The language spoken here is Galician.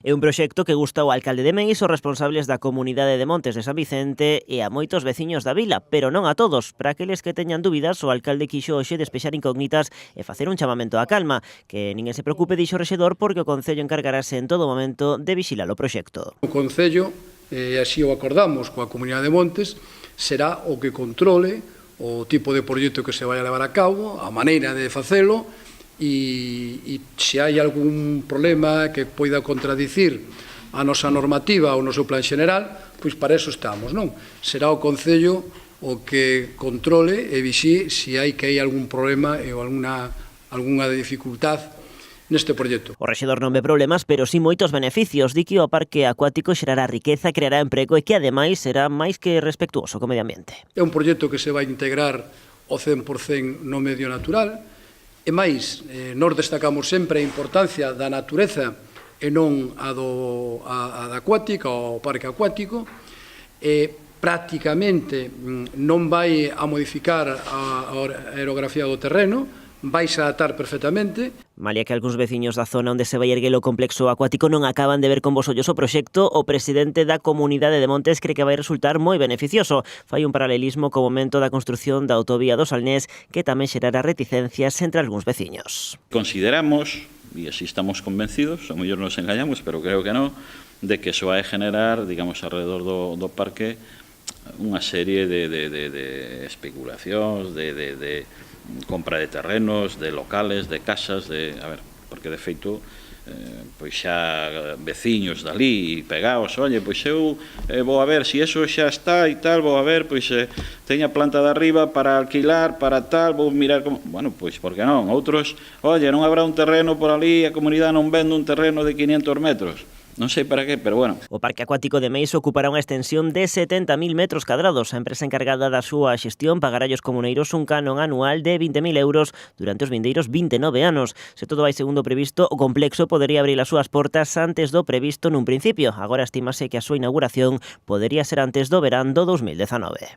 É un proxecto que gusta ao alcalde de Meis, os responsables da comunidade de Montes de San Vicente e a moitos veciños da vila, pero non a todos. Para aqueles que teñan dúbidas, o alcalde quixo hoxe despexar incógnitas e facer un chamamento á calma. Que ninguén se preocupe, dixo o rexedor, porque o Concello encargarase en todo momento de vixilar o proxecto. O Concello, e así o acordamos coa comunidade de Montes, será o que controle o tipo de proxecto que se vai a levar a cabo, a maneira de facelo, e se hai algún problema que poida contradicir a nosa normativa ou o noso plan xeneral, pois para eso estamos, non? Será o Concello o que controle e vixie se hai algún problema ou algunha dificultad neste proxecto. O rexedor non ve problemas, pero sí moitos beneficios. Di que o parque acuático xerará riqueza, creará emprego e que ademais será máis que respectuoso co medio ambiente. É un proxecto que se vai integrar ao 100% no medio natural, e máis, nós destacamos sempre a importancia da natureza e non a da acuática, o parque acuático, e prácticamente non vai a modificar a aerografía do terreno, vai se adaptar perfectamente. Malia que algúns veciños da zona onde se vai erguer o complexo acuático non acaban de ver con bos ollos o proxecto, o presidente da comunidade de Montes cree que vai resultar moi beneficioso. Fai un paralelismo co momento da construción da autovía do Salnés, que tamén xerará reticencias entre algúns veciños. Consideramos, e así estamos convencidos, a mellor nos engañamos, pero creo que non, de que eso vai generar, digamos, alrededor do parque unha serie de especulacións, de compra de terrenos, de locales, de casas, porque de feito pois xa veciños dali pegaos, oye, pois eu vou a ver se eso xa está e tal, vou a ver, pois teña planta de arriba para alquilar, para tal, vou mirar como, bueno, pois por que non? Outros, oye, non habrá un terreno por ali, a comunidade non vende un terreno de 500 metros. Non sei para qué, pero bueno. O Parque Acuático de Meis ocupará unha extensión de 70.000 metros cadrados. A empresa encargada da súa xestión pagará aos comuneiros un canon anual de 20.000 euros durante os vindeiros 29 anos. Se todo vai segundo previsto, o complexo podería abrir as súas portas antes do previsto nun principio. Agora estímase que a súa inauguración podería ser antes do verán do 2019.